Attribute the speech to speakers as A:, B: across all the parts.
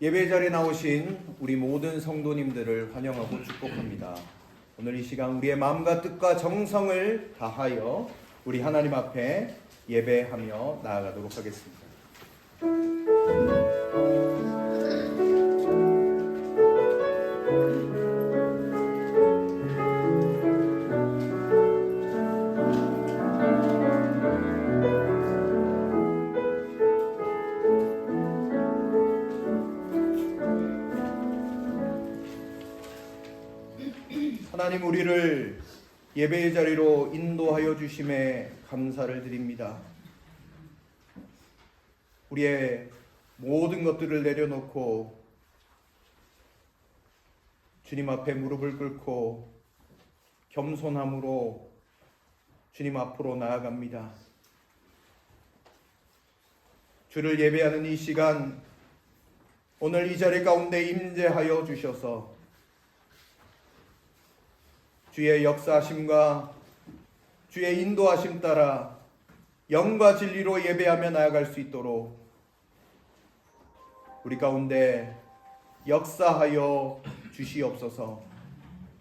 A: 예배 자리에 나오신 우리 모든 성도님들을 환영하고 축복합니다. 오늘 이 시간 우리의 마음과 뜻과 정성을 다하여 우리 하나님 앞에 예배하며 나아가도록 하겠습니다. 하나님, 우리를 예배의 자리로 인도하여 주심에 감사를 드립니다. 우리의 모든 것들을 내려놓고 주님 앞에 무릎을 꿇고 겸손함으로 주님 앞으로 나아갑니다. 주를 예배하는 이 시간, 오늘 이 자리 가운데 임재하여 주셔서 주의 역사하심과 주의 인도하심 따라 영과 진리로 예배하며 나아갈 수 있도록 우리 가운데 역사하여 주시옵소서.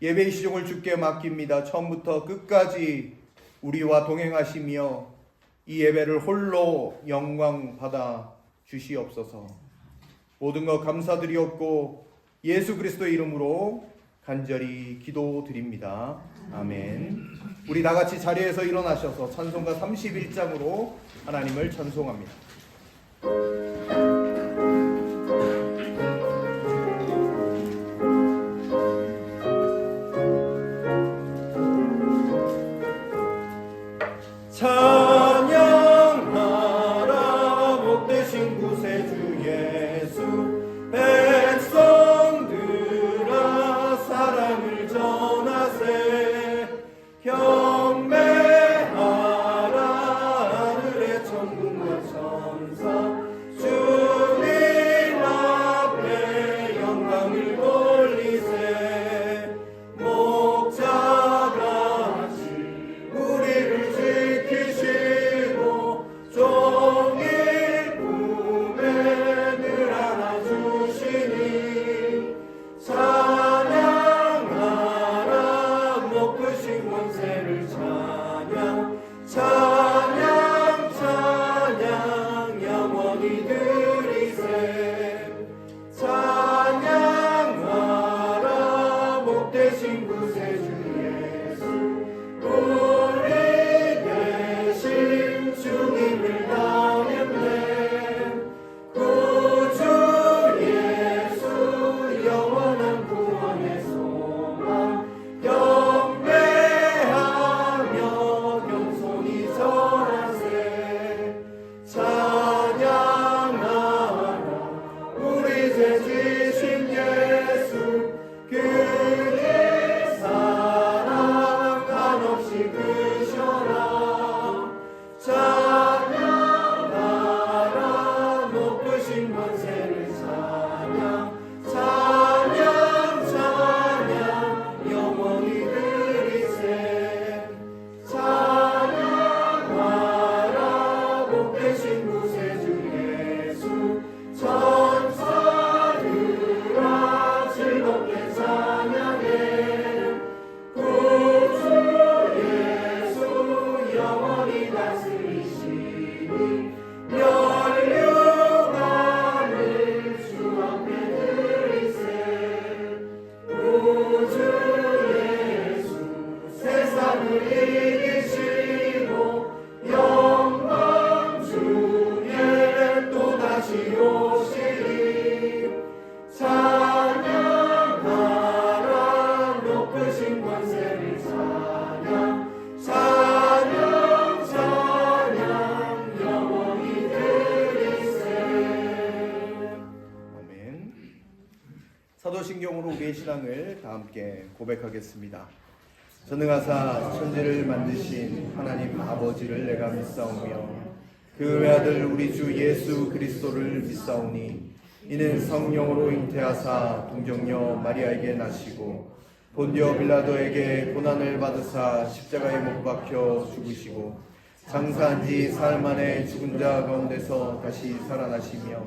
A: 예배의 시종을 주께 맡깁니다. 처음부터 끝까지 우리와 동행하시며 이 예배를 홀로 영광 받아 주시옵소서. 모든 것 감사드리옵고 예수 그리스도의 이름으로 간절히 기도드립니다. 아멘. 우리 다같이 자리에서 일어나셔서 찬송가 31장으로 하나님을 찬송합니다. 찬양하라 복되신 구세주 예수, 백성들아 사랑을 전하세. 경배하라 하늘의 천군과 천사, 주님 앞에 영광을 돌리세. 목자같이 우리를 지키시고 종일 품에 늘 안아주시니, 찬양하라 높으신 권세를 찬양, 찬양 찬양 영원히 드리세. 찬양하라 복되신 구세주 예수, 우리 대신 주님을 담았네. 구주 예수 영원한 구원의 소망, 경배하며 겸손히 절하세. 찬양하라 우리 죄 지신 예수, 그의 사랑 한없이 크셔라. 찬양하라 높으신 권세를 찬양, 찬양 찬양 영원히 드리세. 찬양하라 복되신 구세주 예수, 천사들아 즐겁게 찬양해. 구주 예수 영원히 다스리시니, 면류관을 주 앞에 드리세. 구주 예수 세상을 이기시고 영광 주에 또다시 오시리. 찬양하라 높으신 권세를 찬양, 찬양 찬양 영원히 드리세. 아멘. 사도신경으로 우리의 신앙을 다 함께 고백하겠습니다. 전능하사 천지를 만드신 하나님 아버지를 내가 믿사오며 그 외아들 우리 주 예수 그리스도를 믿사오니, 이는 성령으로 잉태하사 동정녀 마리아에게 나시고 본디오 빌라도에게 고난을 받으사 십자가에 못 박혀 죽으시고 장사한 지 사흘 만에 죽은 자 가운데서 다시 살아나시며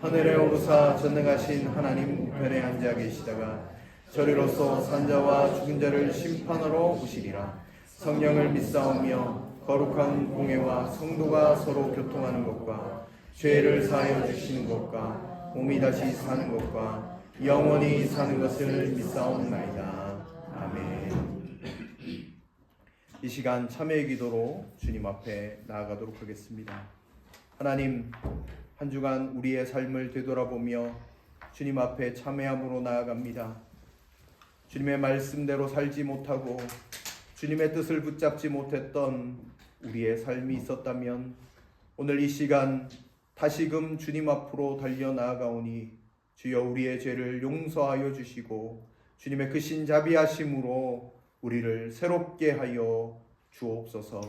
A: 하늘에 오르사 전능하신 하나님 우편에 앉아 계시다가 저리로서 산자와 죽은 자를 심판하러 오시리라. 성령을 믿사오며 거룩한 공회와 성도가 서로 교통하는 것과 죄를 사하여 주시는 것과 몸이 다시 사는 것과 영원히 사는 것을 믿사옵나이다. 아멘. 이 시간 참회의 기도로 주님 앞에 나아가도록 하겠습니다. 하나님, 한 주간 우리의 삶을 되돌아보며 주님 앞에 참회함으로 나아갑니다. 주님의 말씀대로 살지 못하고 주님의 뜻을 붙잡지 못했던 우리의 삶이 있었다면 오늘 이 시간 다시금 주님 앞으로 달려 나아가오니 주여 우리의 죄를 용서하여 주시고 주님의 크신 자비하심으로 우리를 새롭게 하여 주옵소서.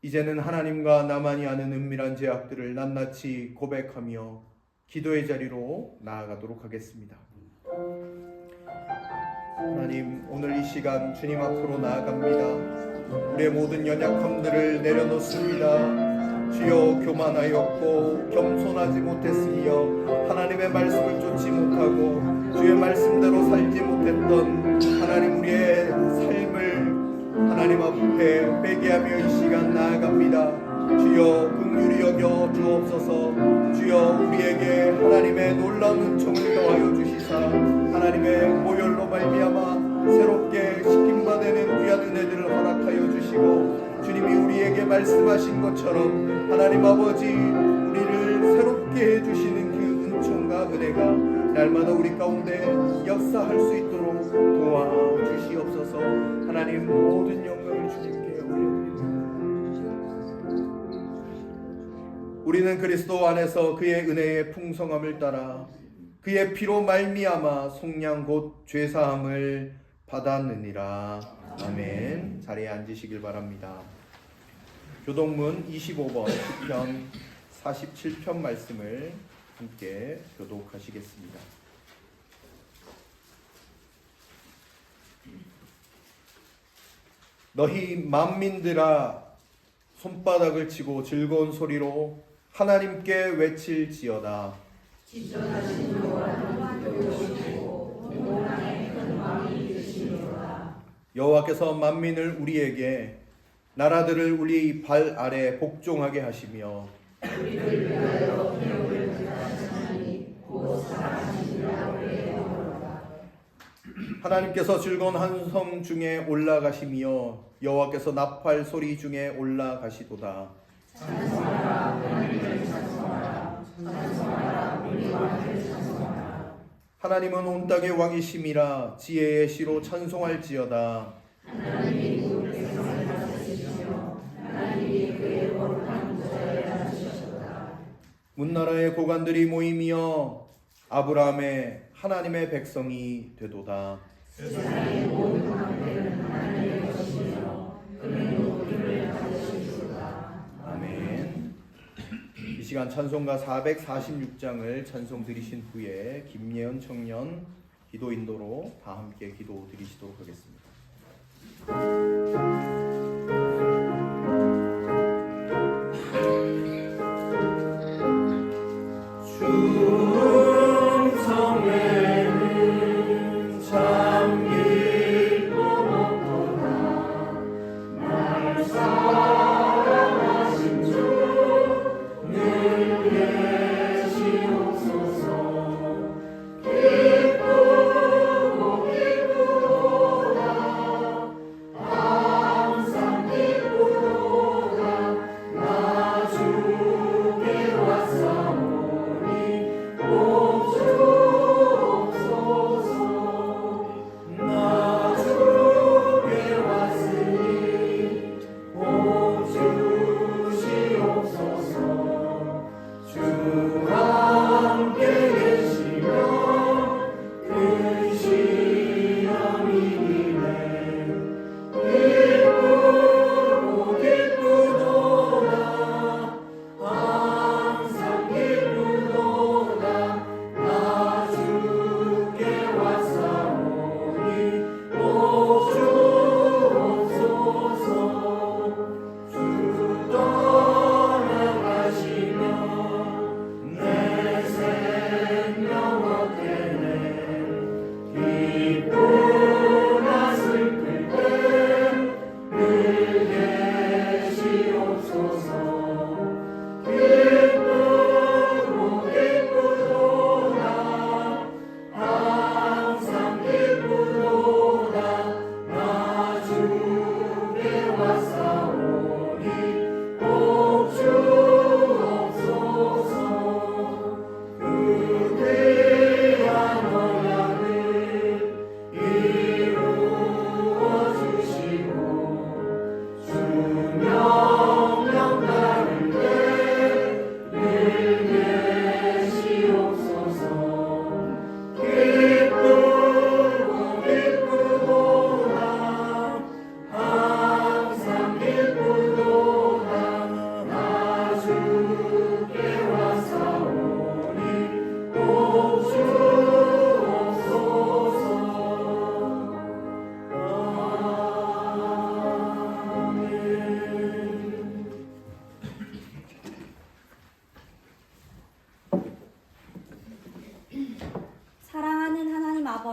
A: 이제는 하나님과 나만이 아는 은밀한 죄악들을 낱낱이 고백하며 기도의 자리로 나아가도록 하겠습니다. 하나님, 오늘 이 시간 주님 앞으로 나아갑니다. 우리의 모든 연약함들을 내려놓습니다. 주여, 교만하였고 겸손하지 못했으며 하나님의 말씀을 쫓지 못하고 주의 말씀대로 살지 못했던 하나님, 우리의 삶을 하나님 앞에 회개하며 이 시간 나아갑니다. 주여, 긍휼히 여겨 주옵소서. 주여, 우리에게 하나님의 놀라운 은총을 더하여 주시사 하나님의 보혈로 말미암아 새롭게 시킴받는 귀한 은혜들을 허락하여 주시고 주님이 우리에게 말씀하신 것처럼 하나님 아버지, 우리를 새롭게 해주시는 그 은총과 은혜가 날마다 우리 가운데 역사할 수 있도록 도와주시옵소서. 하나님, 모든 영광을 주님께 올려드립니다. 우리는 그리스도 안에서 그의 은혜의 풍성함을 따라 그의 피로 말미암아 속량 곧 죄사함을 받았느니라. 아멘. 자리에 앉으시길 바랍니다. 교독문 25번 시편 47편 말씀을 함께 교독하시겠습니다. 너희 만민들아, 손바닥을 치고 즐거운 소리로 하나님께 외칠지어다.
B: 지존하신 여호와는 환도하시고 온땅에 큰 왕이 되시니로다.
A: 여호와께서 만민을 우리에게, 나라들을 우리 발 아래 복종하게 하시며
B: 우리를 위하여 기업을 기다리시나니 곧 살아가시리라 그래오로다.
A: 하나님께서 즐거운 한성 중에 올라가시며 여호와께서 나팔 소리 중에 올라가시도다.
B: 찬송하라, 하나님을 찬송하라. 찬송하라, 우리 왕을 찬송하라.
A: 하나님은 온 땅의 왕이심이라 지혜의 시로 찬송할지어다.
B: 하나님이 우리 백성을 다스리시며 하나님이 그의 거룩한 보좌에 앉으셨도다.
A: 문나라의 고관들이 모이며 아브라함의 하나님의 백성이 되도다.
B: 세상의 모든 왕들은 하나님의 것이며 그는 우리를 다스리시도다.
A: 아멘. 이 시간 찬송가 446장을 찬송 드리신 후에 김예은 청년 기도 인도로 다 함께 기도 드리시도록 하겠습니다.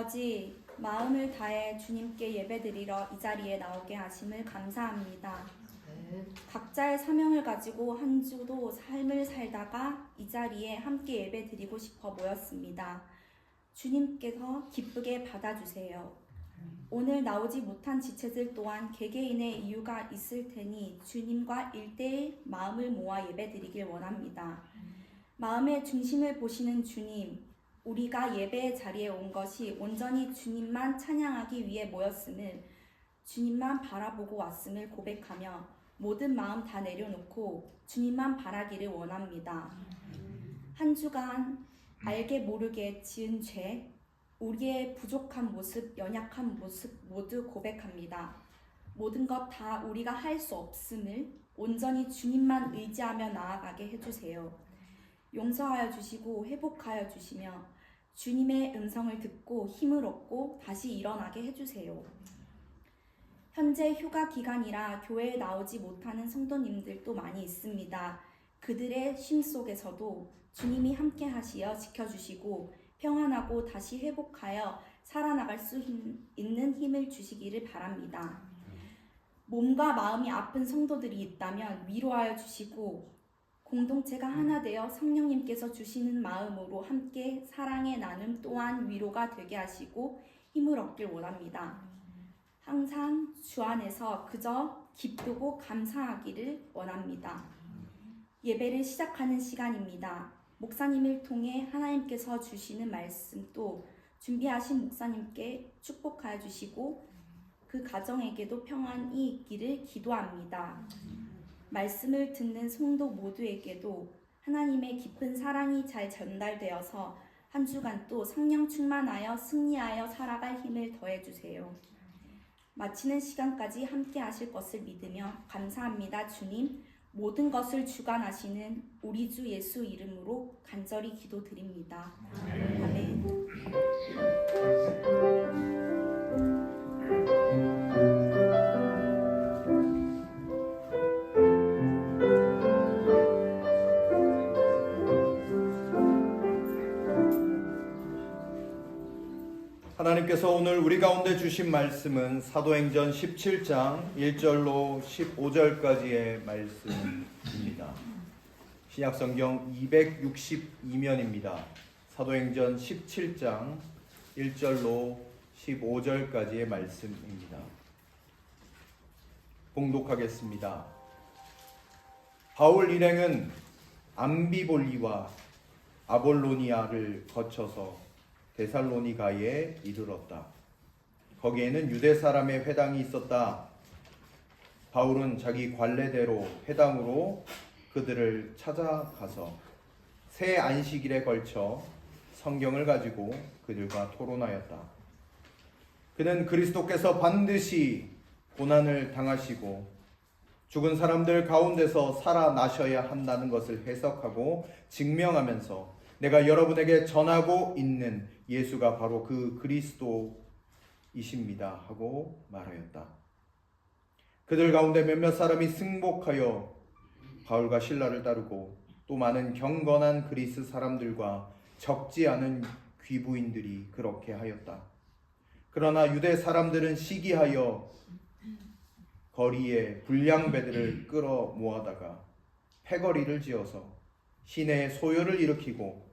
C: 아버지, 마음을 다해 주님께 예배드리러 이 자리에 나오게 하심을 감사합니다. 각자의 사명을 가지고 한 주도 삶을 살다가 이 자리에 함께 예배드리고 싶어 모였습니다. 주님께서 기쁘게 받아주세요. 오늘 나오지 못한 지체들 또한 개개인의 이유가 있을 테니 주님과 1대1 마음을 모아 예배드리길 원합니다. 마음의 중심을 보시는 주님, 우리가 예배의 자리에 온 것이 온전히 주님만 찬양하기 위해 모였음을, 주님만 바라보고 왔음을 고백하며 모든 마음 다 내려놓고 주님만 바라기를 원합니다. 한 주간 알게 모르게 지은 죄, 우리의 부족한 모습, 연약한 모습 모두 고백합니다. 모든 것 다 우리가 할 수 없음을 온전히 주님만 의지하며 나아가게 해주세요. 용서하여 주시고 회복하여 주시며 주님의 음성을 듣고 힘을 얻고 다시 일어나게 해주세요. 현재 휴가 기간이라 교회에 나오지 못하는 성도님들도 많이 있습니다. 그들의 쉼 속에서도 주님이 함께 하시어 지켜주시고 평안하고 다시 회복하여 살아나갈 수 있는 힘을 주시기를 바랍니다. 몸과 마음이 아픈 성도들이 있다면 위로하여 주시고 공동체가 하나 되어 성령님께서 주시는 마음으로 함께 사랑의 나눔 또한 위로가 되게 하시고 힘을 얻길 원합니다. 항상 주 안에서 그저 기쁘고 감사하기를 원합니다. 예배를 시작하는 시간입니다. 목사님을 통해 하나님께서 주시는 말씀도 준비하신 목사님께 축복하여 주시고 그 가정에게도 평안이 있기를 기도합니다. 말씀을 듣는 성도 모두에게도 하나님의 깊은 사랑이 잘 전달되어서 한 주간 또 성령 충만하여 승리하여 살아갈 힘을 더해주세요. 마치는 시간까지 함께 하실 것을 믿으며 감사합니다. 주님, 모든 것을 주관하시는 우리 주 예수 이름으로 간절히 기도드립니다. 아멘.
A: 하나님께서 오늘 우리 가운데 주신 말씀은 사도행전 17장 1절로 15절까지의 말씀입니다. 신약성경 262면입니다. 사도행전 17장 1절로 15절까지의 말씀입니다. 봉독하겠습니다. 바울 일행은 암비볼리와 아볼로니아를 거쳐서 데살로니가에 이르렀다. 거기에는 유대 사람의 회당이 있었다. 바울은 자기 관례대로 회당으로 그들을 찾아가서 새 안식일에 걸쳐 성경을 가지고 그들과 토론하였다. 그는 그리스도께서 반드시 고난을 당하시고 죽은 사람들 가운데서 살아나셔야 한다는 것을 해석하고 증명하면서 내가 여러분에게 전하고 있는 예수가 바로 그 그리스도이십니다 하고 말하였다. 그들 가운데 몇몇 사람이 승복하여 바울과 실라를 따르고 또 많은 경건한 그리스 사람들과 적지 않은 귀부인들이 그렇게 하였다. 그러나 유대 사람들은 시기하여 거리에 불량배들을 끌어 모아다가 패거리를 지어서 시내에 소요를 일으키고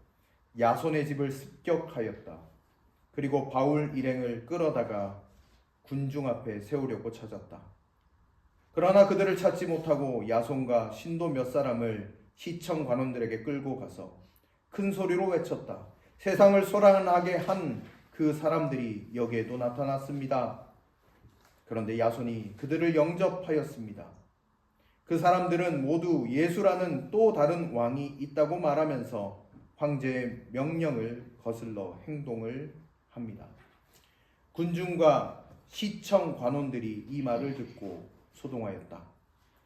A: 야손의 집을 습격하였다. 그리고 바울 일행을 끌어다가 군중 앞에 세우려고 찾았다. 그러나 그들을 찾지 못하고 야손과 신도 몇 사람을 시청 관원들에게 끌고 가서 큰 소리로 외쳤다. 세상을 소란하게 한 그 사람들이 여기에도 나타났습니다. 그런데 야손이 그들을 영접하였습니다. 그 사람들은 모두 예수라는 또 다른 왕이 있다고 말하면서 황제의 명령을 거슬러 행동을 합니다. 군중과 시청 관원들이 이 말을 듣고 소동하였다.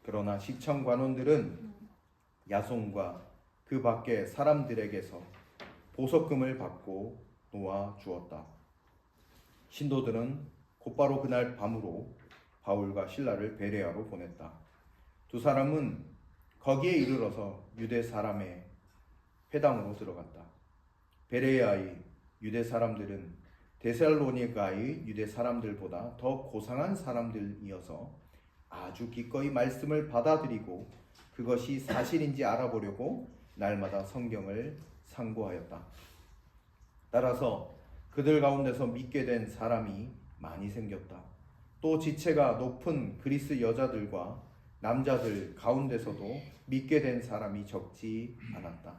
A: 그러나 시청 관원들은 야손과 그 밖의 사람들에게서 보석금을 받고 놓아 주었다. 신도들은 곧바로 그날 밤으로 바울과 실라를 베레아로 보냈다. 두 사람은 거기에 이르러서 유대 사람의 회당으로 들어갔다. 베레아의 유대 사람들은 데살로니가의 유대 사람들보다 더 고상한 사람들이어서 아주 기꺼이 말씀을 받아들이고 그것이 사실인지 알아보려고 날마다 성경을 상고하였다. 따라서 그들 가운데서 믿게 된 사람이 많이 생겼다. 또 지체가 높은 그리스 여자들과 남자들 가운데서도 믿게 된 사람이 적지 않았다.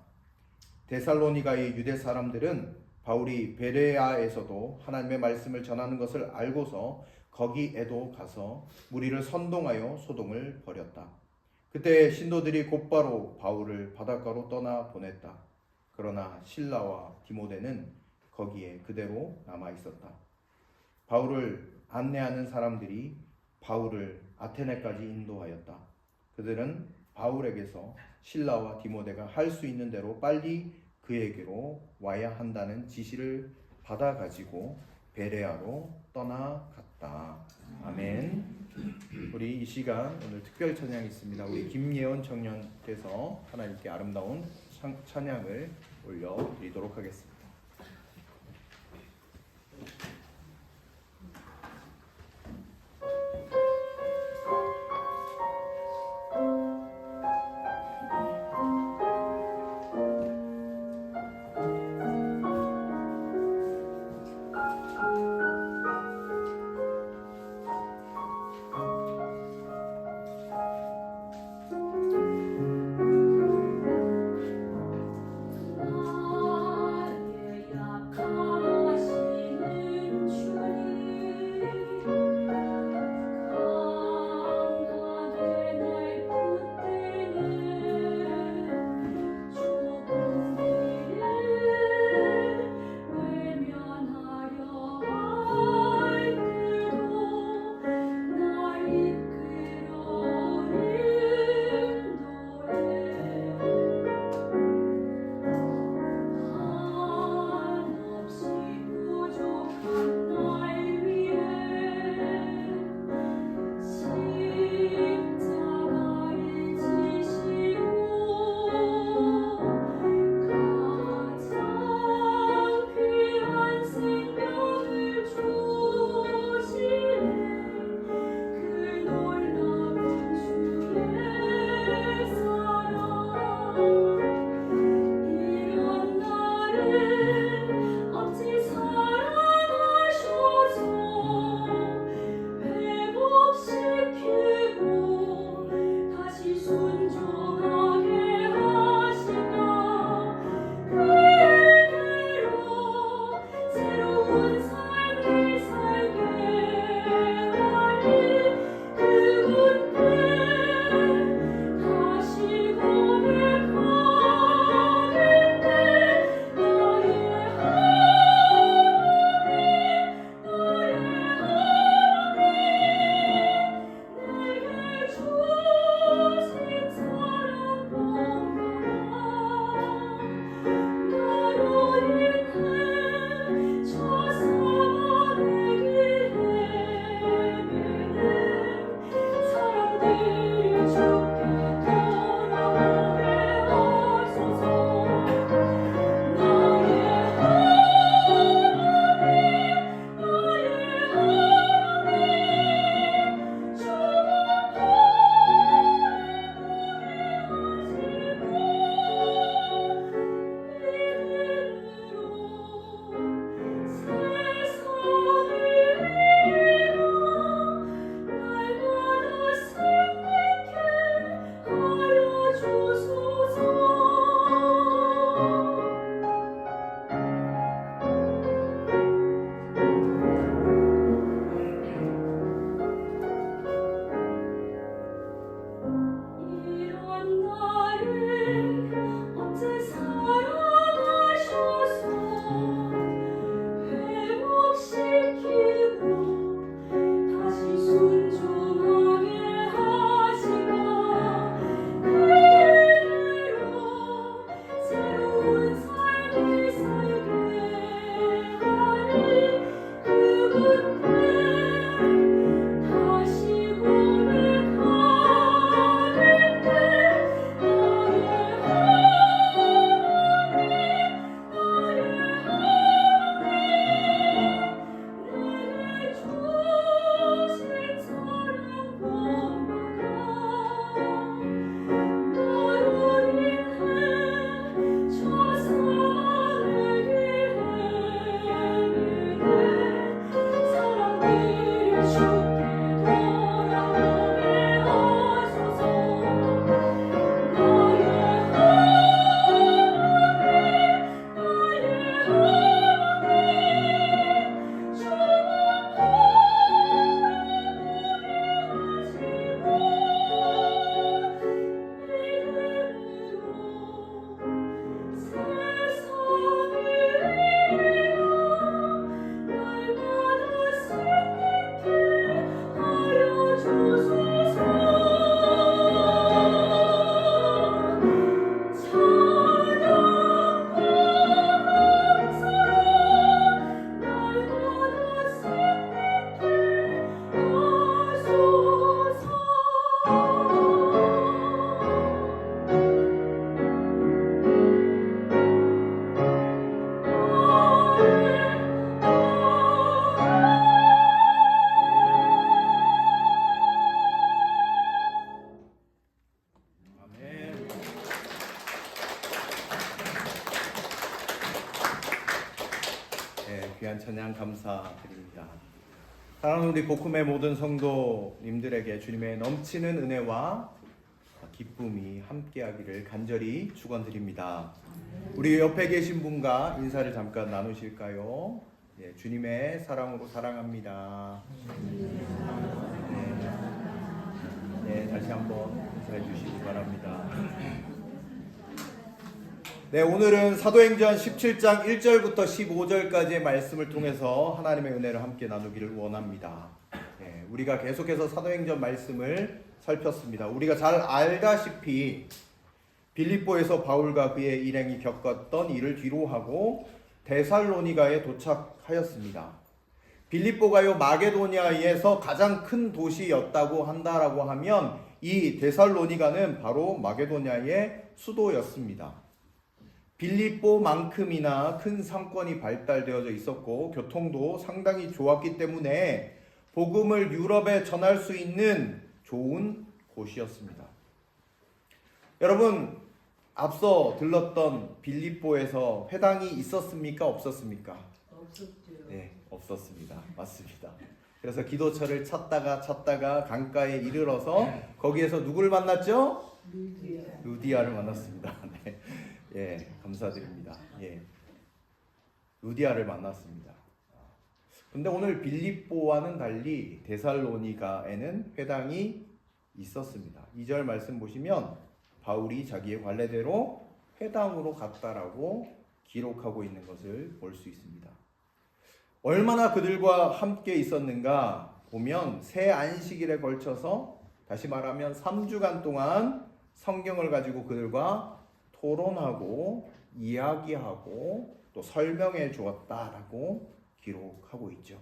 A: 데살로니가의 유대 사람들은 바울이 베레아에서도 하나님의 말씀을 전하는 것을 알고서 거기에도 가서 무리를 선동하여 소동을 벌였다. 그때 신도들이 곧바로 바울을 바닷가로 떠나 보냈다. 그러나 실라와 디모데는 거기에 그대로 남아 있었다. 바울을 안내하는 사람들이 바울을 아테네까지 인도하였다. 그들은 바울에게서 실라와 디모데가 할 수 있는 대로 빨리 그에게로 와야 한다는 지시를 받아가지고 베레아로 떠나갔다. 아멘. 우리 이 시간 오늘 특별 찬양이 있습니다. 우리 김예원 청년께서 하나님께 아름다운 찬양을 올려드리도록 하겠습니다.
B: 나의
A: 귀한 찬양 감사드립니다. 사랑하는 우리 복음의 모든 성도님들에게 주님의 넘치는 은혜와 기쁨이 함께하기를 간절히 축원드립니다. 우리 옆에 계신 분과 인사를 잠깐 나누실까요? 주님의 사랑으로 사랑합니다. 다시 한번 인사해 주시기 바랍니다. 오늘은 사도행전 17장 1절부터 15절까지의 말씀을 통해서 하나님의 은혜를 함께 나누기를 원합니다. 우리가 계속해서 사도행전 말씀을 살폈습니다. 우리가 잘 알다시피 빌립보에서 바울과 그의 일행이 겪었던 일을 뒤로하고 데살로니가에 도착하였습니다. 빌립보가요 마게도니아에서 가장 큰 도시였다고 한다라고 하면 이 데살로니가는 바로 마게도니아의 수도였습니다. 빌립보만큼이나 큰 상권이 발달되어져 있었고 교통도 상당히 좋았기 때문에 복음을 유럽에 전할 수 있는 좋은 곳이었습니다. 여러분, 앞서 들렀던 빌립보에서 회당이 있었습니까? 없었습니까?
B: 없었죠.
A: 없었습니다. 맞습니다. 그래서 기도처를 찾다가 강가에 이르러서 거기에서 누구를 만났죠? 루디아를 만났습니다. 감사드립니다. 루디아를 만났습니다. 근데 오늘 빌립보와는 달리 데살로니가에는 회당이 있었습니다. 2절 말씀 보시면 바울이 자기의 관례대로 회당으로 갔다라고 기록하고 있는 것을 볼 수 있습니다. 얼마나 그들과 함께 있었는가 보면 새 안식일에 걸쳐서 다시 말하면 3주간 동안 성경을 가지고 그들과 토론하고 이야기하고 또 설명해 주었다라고 기록하고 있죠.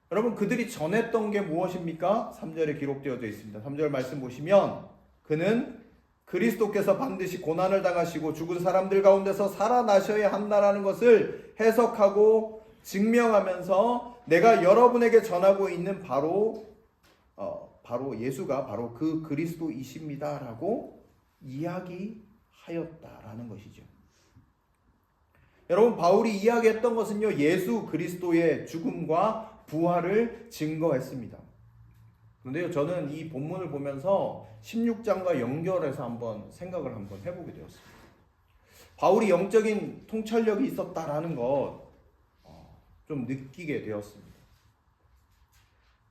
A: 여러분, 그들이 전했던 게 무엇입니까? 3절에 기록되어져 있습니다. 3절 말씀 보시면 그는 그리스도께서 반드시 고난을 당하시고 죽은 사람들 가운데서 살아나셔야 한다라는 것을 해석하고 증명하면서 내가 여러분에게 전하고 있는 바로 예수가 바로 그 그리스도이십니다라고 이야기하였다라는 것이죠. 여러분, 바울이 이야기했던 것은요, 예수 그리스도의 죽음과 부활을 증거했습니다. 그런데요, 저는 이 본문을 보면서 16장과 연결해서 생각을 해보게 되었습니다. 바울이 영적인 통찰력이 있었다라는 것 좀 느끼게 되었습니다.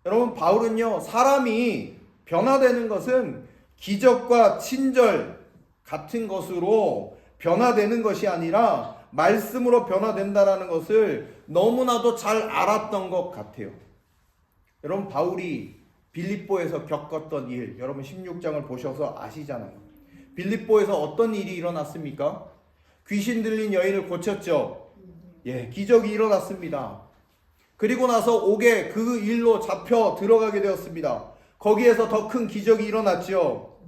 A: 여러분, 바울은요, 사람이 변화되는 것은 기적과 친절 같은 것으로 변화되는 것이 아니라 말씀으로 변화된다라는 것을 너무나도 잘 알았던 것 같아요. 여러분, 바울이 빌립보에서 겪었던 일, 여러분 16장을 보셔서 아시잖아요. 빌립보에서 어떤 일이 일어났습니까? 귀신 들린 여인을 고쳤죠. 기적이 일어났습니다. 그리고 나서 옥에 그 일로 잡혀 들어가게 되었습니다. 거기에서 더 큰 기적이 일어났죠.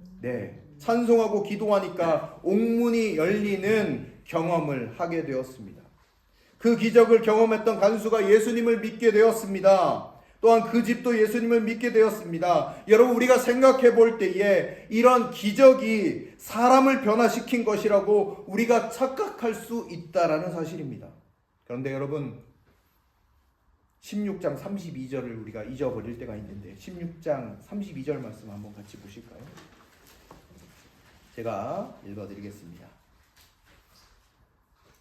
A: 찬송하고 기도하니까 옥문이 열리는 경험을 하게 되었습니다. 그 기적을 경험했던 간수가 예수님을 믿게 되었습니다. 또한 그 집도 예수님을 믿게 되었습니다. 여러분, 우리가 생각해 볼 때에 이런 기적이 사람을 변화시킨 것이라고 우리가 착각할 수 있다라는 사실입니다. 그런데 여러분, 16장 32절을 우리가 잊어버릴 때가 있는데 16장 32절 말씀 한번 같이 보실까요? 제가 읽어드리겠습니다.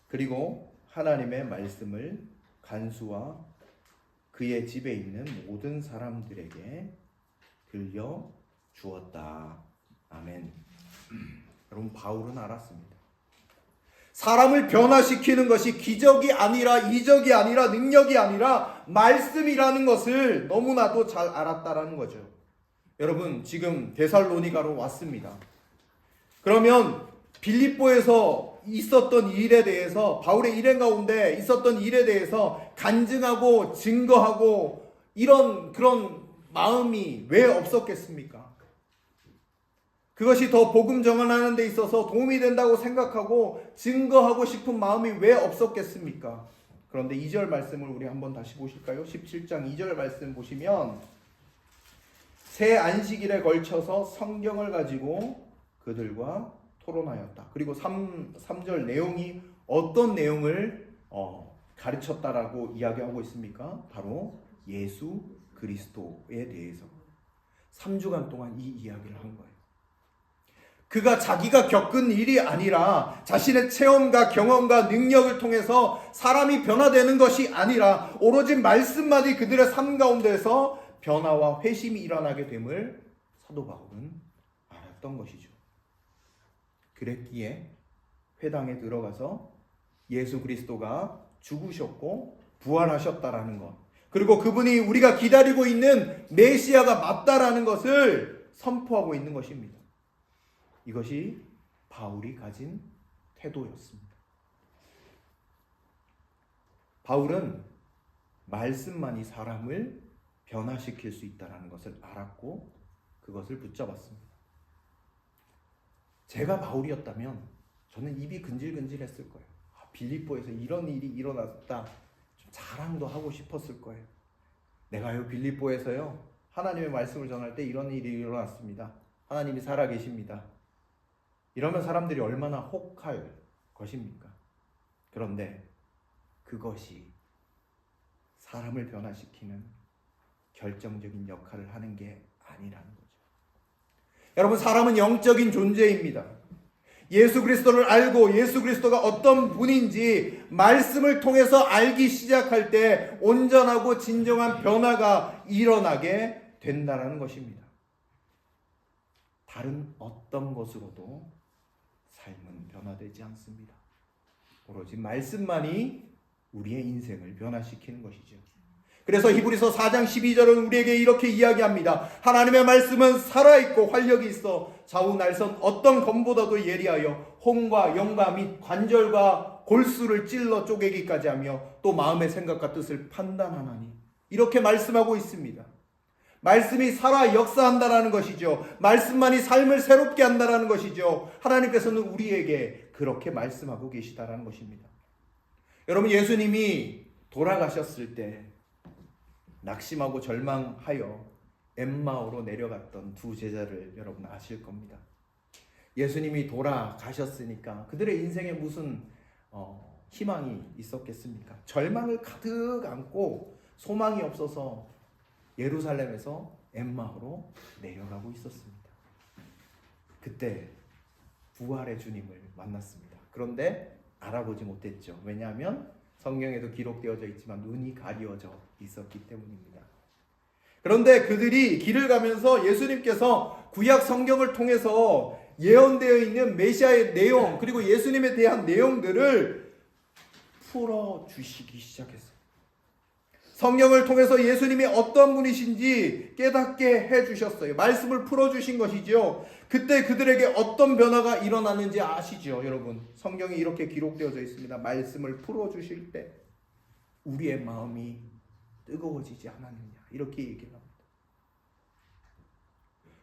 A: 그리고 하나님의 말씀을 간수와 그의 집에 있는 모든 사람들에게 들려주었다. 아멘. 여러분, 바울은 알았습니다. 사람을 변화시키는 것이 기적이 아니라 이적이 아니라 능력이 아니라 말씀이라는 것을 너무나도 잘 알았다라는 거죠. 여러분, 지금 데살로니가로 왔습니다. 그러면 빌립보에서 있었던 일에 대해서, 바울의 일행 가운데 있었던 일에 대해서 간증하고 증거하고 그런 마음이 왜 없었겠습니까? 그것이 더 복음 전환하는 데 있어서 도움이 된다고 생각하고 증거하고 싶은 마음이 왜 없었겠습니까? 그런데 2절 말씀을 우리 한번 다시 보실까요? 17장 2절 말씀 보시면 새 안식일에 걸쳐서 성경을 가지고 그들과 토론하였다. 그리고 3절 내용이 어떤 내용을 가르쳤다라고 이야기하고 있습니까? 바로 예수 그리스도에 대해서 3주간 동안 이 이야기를 한 거예요. 그가 자기가 겪은 일이 아니라 자신의 체험과 경험과 능력을 통해서 사람이 변화되는 것이 아니라 오로지 말씀만이 그들의 삶 가운데서 변화와 회심이 일어나게 됨을 사도 바울은 알았던 것이죠. 그랬기에 회당에 들어가서 예수 그리스도가 죽으셨고 부활하셨다라는 것, 그리고 그분이 우리가 기다리고 있는 메시아가 맞다라는 것을 선포하고 있는 것입니다. 이것이 바울이 가진 태도였습니다. 바울은 말씀만이 사람을 변화시킬 수 있다는 것을 알았고 그것을 붙잡았습니다. 제가 바울이었다면 저는 입이 근질근질했을 거예요. 빌립보에서 이런 일이 일어났다, 좀 자랑도 하고 싶었을 거예요. 내가요 빌립보에서요 하나님의 말씀을 전할 때 이런 일이 일어났습니다. 하나님이 살아계십니다. 이러면 사람들이 얼마나 혹할 것입니까? 그런데 그것이 사람을 변화시키는 결정적인 역할을 하는 게 아니라는 거죠. 여러분, 사람은 영적인 존재입니다. 예수 그리스도를 알고 예수 그리스도가 어떤 분인지 말씀을 통해서 알기 시작할 때 온전하고 진정한 변화가 일어나게 된다는 것입니다. 다른 어떤 것으로도 삶은 변화되지 않습니다. 오로지 말씀만이 우리의 인생을 변화시키는 것이죠. 그래서 히브리서 4장 12절은 우리에게 이렇게 이야기합니다. 하나님의 말씀은 살아있고 활력이 있어 좌우 날선 어떤 검보다도 예리하여 혼과 영과 및 관절과 골수를 찔러 쪼개기까지 하며 또 마음의 생각과 뜻을 판단하나니, 이렇게 말씀하고 있습니다. 말씀이 살아 역사한다라는 것이죠. 말씀만이 삶을 새롭게 한다라는 것이죠. 하나님께서는 우리에게 그렇게 말씀하고 계시다라는 것입니다. 여러분, 예수님이 돌아가셨을 때 낙심하고 절망하여 엠마오로 내려갔던 두 제자를 여러분 아실 겁니다. 예수님이 돌아가셨으니까 그들의 인생에 무슨 희망이 있었겠습니까? 절망을 가득 안고 소망이 없어서 예루살렘에서 엠마오로 내려가고 있었습니다. 그때 부활의 주님을 만났습니다. 그런데 알아보지 못했죠. 왜냐하면 성경에도 기록되어져 있지만 눈이 가려져 있었기 때문입니다. 그런데 그들이 길을 가면서 예수님께서 구약 성경을 통해서 예언되어 있는 메시아의 내용, 그리고 예수님에 대한 내용들을 풀어주시기 시작했어요. 성경을 통해서 예수님이 어떤 분이신지 깨닫게 해주셨어요. 말씀을 풀어주신 것이죠. 그때 그들에게 어떤 변화가 일어나는지 아시죠, 여러분? 성경이 이렇게 기록되어져 있습니다. 말씀을 풀어주실 때 우리의 마음이 뜨거워지지 않았느냐, 이렇게 얘기합니다.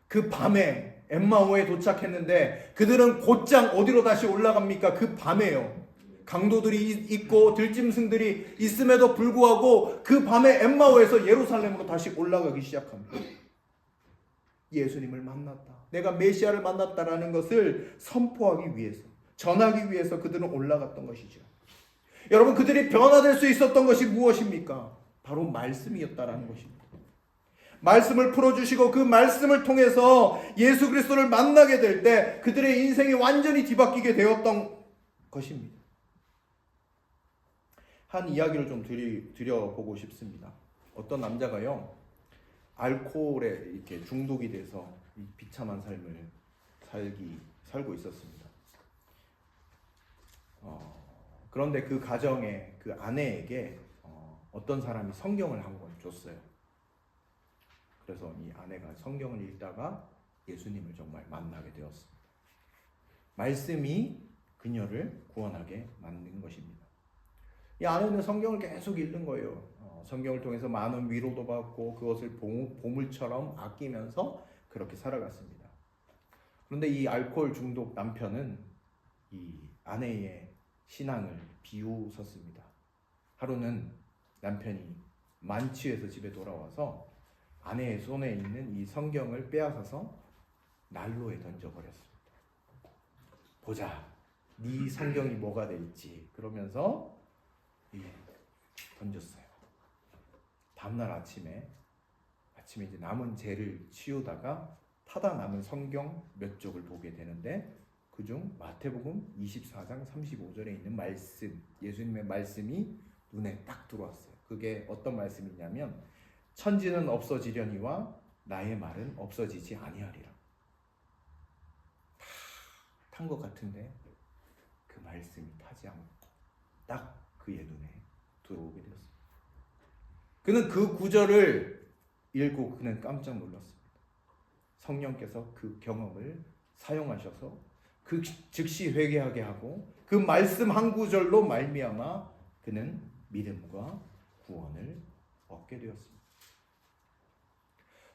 A: 그 밤에 엠마오에 도착했는데 그들은 곧장 어디로 다시 올라갑니까? 그 밤에요. 강도들이 있고 들짐승들이 있음에도 불구하고 그 밤에 엠마오에서 예루살렘으로 다시 올라가기 시작합니다. 예수님을 만났다, 내가 메시아를 만났다라는 것을 선포하기 위해서, 전하기 위해서 그들은 올라갔던 것이죠. 여러분, 그들이 변화될 수 있었던 것이 무엇입니까? 바로 말씀이었다라는 것입니다. 말씀을 풀어주시고 그 말씀을 통해서 예수 그리스도를 만나게 될 때 그들의 인생이 완전히 뒤바뀌게 되었던 것입니다. 한 이야기를 좀 드려보고 싶습니다. 어떤 남자가요, 알코올에 이렇게 중독이 돼서 이 비참한 삶을 살고 있었습니다. 그런데 그 가정에 그 아내에게 어떤 사람이 성경을 한 권 줬어요. 그래서 이 아내가 성경을 읽다가 예수님을 정말 만나게 되었습니다. 말씀이 그녀를 구원하게 만든 것입니다. 이 아내는 성경을 계속 읽는 거예요. 성경을 통해서 많은 위로도 받고 그것을 보물처럼 아끼면서 그렇게 살아갔습니다. 그런데 이 알코올 중독 남편은 이 아내의 신앙을 비웃었습니다. 하루는 남편이 만취해서 집에 돌아와서 아내의 손에 있는 이 성경을 빼앗아서 난로에 던져버렸습니다. 보자, 네 성경이 뭐가 될지. 그러면서 던졌어요. 다음날 아침에 이제 남은 죄를 치우다가 타다 남은 성경 몇 쪽을 보게 되는데 그중 마태복음 24장 35절에 있는 말씀, 예수님의 말씀이 눈에 딱 들어왔어요. 그게 어떤 말씀이냐면 천지는 없어지려니와 나의 말은 없어지지 아니하리라. 탄 것 같은데 그 말씀이 타지 않고 딱 그의 눈에 들어오게 되었습니다. 그는 그 구절을 읽고 그는 깜짝 놀랐습니다. 성령께서 그 경험을 사용하셔서 그 즉시 회개하게 하고 그 말씀 한 구절로 말미암아 그는 믿음과 구원을 얻게 되었습니다.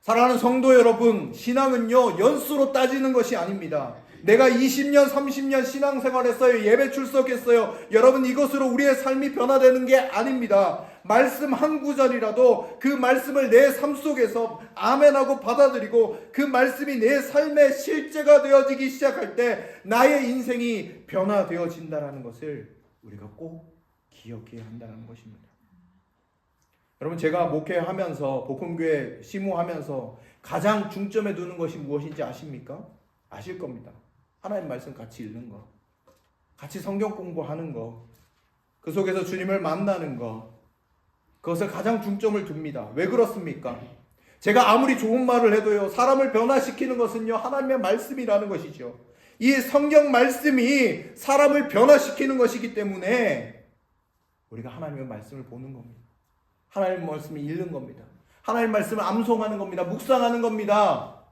A: 사랑하는 성도 여러분, 신앙은요 연수로 따지는 것이 아닙니다. 내가 20년, 30년 신앙생활했어요. 예배 출석했어요. 여러분, 이것으로 우리의 삶이 변화되는 게 아닙니다. 말씀 한 구절이라도 그 말씀을 내 삶 속에서 아멘하고 받아들이고 그 말씀이 내 삶의 실제가 되어지기 시작할 때 나의 인생이 변화되어진다는 것을 우리가 꼭 기억해야 한다는 것입니다. 여러분, 제가 목회하면서 복음교회 심우하면서 가장 중점에 두는 것이 무엇인지 아십니까? 아실 겁니다. 하나님 말씀 같이 읽는 거, 같이 성경 공부하는 거, 그 속에서 주님을 만나는 거, 그것을 가장 중점을 둡니다. 왜 그렇습니까? 제가 아무리 좋은 말을 해도요, 사람을 변화시키는 것은요, 하나님의 말씀이라는 것이죠. 이 성경 말씀이 사람을 변화시키는 것이기 때문에 우리가 하나님의 말씀을 보는 겁니다. 하나님의 말씀을 읽는 겁니다. 하나님의 말씀을 암송하는 겁니다. 묵상하는 겁니다.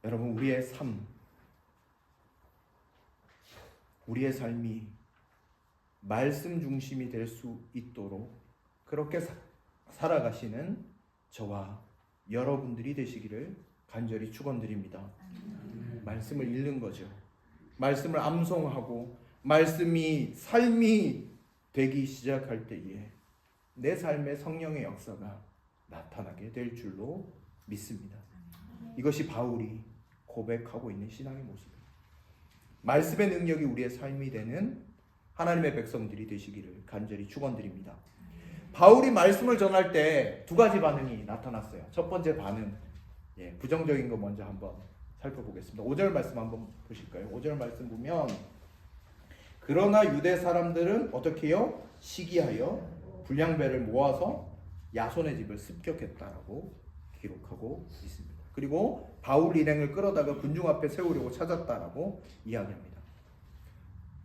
A: 여러분, 우리의 삶이 말씀 중심이 될 수 있도록 그렇게 살아가시는 저와 여러분들이 되시기를 간절히 축원드립니다. 말씀을 읽는 거죠. 말씀을 암송하고 말씀이 삶이 되기 시작할 때에 내 삶의 성령의 역사가 나타나게 될 줄로 믿습니다. 이것이 바울이 고백하고 있는 신앙의 모습입니다. 말씀의 능력이 우리의 삶이 되는 하나님의 백성들이 되시기를 간절히 축원드립니다. 바울이 말씀을 전할 때 두 가지 반응이 나타났어요. 첫 번째 반응, 부정적인 거 먼저 한번 살펴보겠습니다. 5절 말씀 한번 보실까요? 5절 말씀 보면 그러나 유대 사람들은 어떻게 해요? 시기하여 불량배를 모아서 야손의 집을 습격했다라고 기록하고 있습니다. 그리고 바울 일행을 끌어다가 군중 앞에 세우려고 찾았다라고 이야기합니다.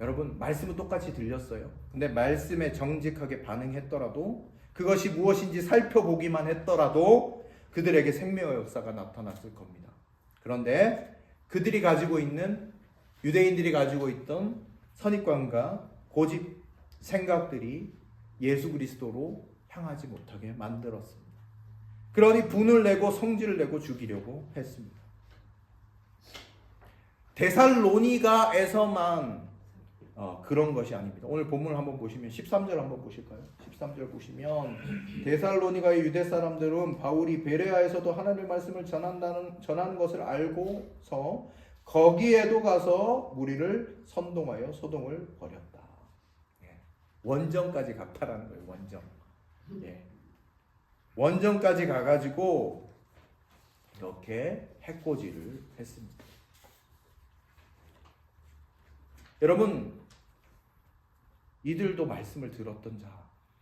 A: 여러분, 말씀은 똑같이 들렸어요. 근데 말씀에 정직하게 반응했더라도, 그것이 무엇인지 살펴보기만 했더라도 그들에게 생명의 역사가 나타났을 겁니다. 그런데 그들이 가지고 있는, 유대인들이 가지고 있던 선입관과 고집, 생각들이 예수 그리스도로 향하지 못하게 만들었습니다. 그러니 분을 내고 성질을 내고 죽이려고 했습니다. 데살로니가에서만 그런 것이 아닙니다. 오늘 본문을 한번 보시면 13절 한번 보실까요? 13절 보시면 데살로니가의 유대 사람들은 바울이 베레아에서도 하나님의 말씀을 전하는 것을 알고서 거기에도 가서 무리를 선동하여 소동을 벌였다. 원정까지 갔다라는 거예요. 원정까지 가가지고 이렇게 해코지를 했습니다. 여러분, 이들도 말씀을 들었던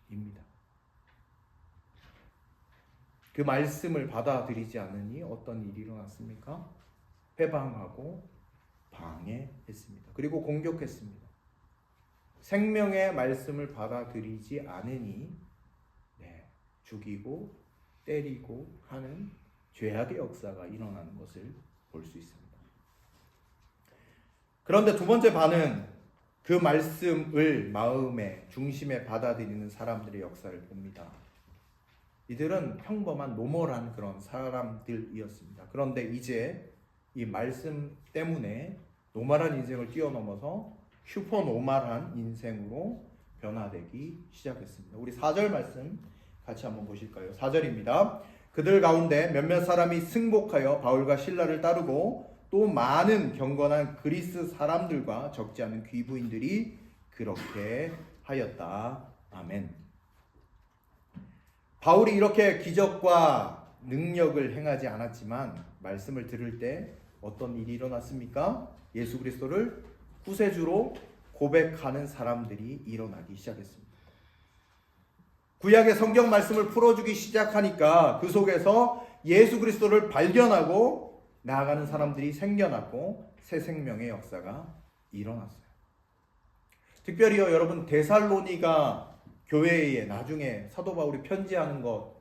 A: 자입니다. 그 말씀을 받아들이지 않으니 어떤 일이 일어났습니까? 회방하고 방해했습니다. 그리고 공격했습니다. 생명의 말씀을 받아들이지 않으니 죽이고 때리고 하는 죄악의 역사가 일어나는 것을 볼 수 있습니다. 그런데 두 번째 반은 그 말씀을 마음의 중심에 받아들이는 사람들의 역사를 봅니다. 이들은 평범한 노멀한 그런 사람들이었습니다. 그런데 이제 이 말씀 때문에 노멀한 인생을 뛰어넘어서 슈퍼 노멀한 인생으로 변화되기 시작했습니다. 우리 4절 말씀 같이 한번 보실까요? 4절입니다. 그들 가운데 몇몇 사람이 승복하여 바울과 실라를 따르고 또 많은 경건한 그리스 사람들과 적지 않은 귀부인들이 그 그렇게 하였다. 아멘. 바울이 이렇게 기적과 능력을 행하지 않았지만 말씀을 들을 때 어떤 일이 일어났습니까? 예수 그리스도를 구세주로 고백하는 사람들이 일어나기 시작했습니다. 구약의 성경 말씀을 풀어주기 시작하니까 그 속에서 예수 그리스도를 발견하고 나아가는 사람들이 생겨났고 새 생명의 역사가 일어났어요. 특별히요, 여러분 데살로니가 교회에 나중에 사도 바울이 편지하는 것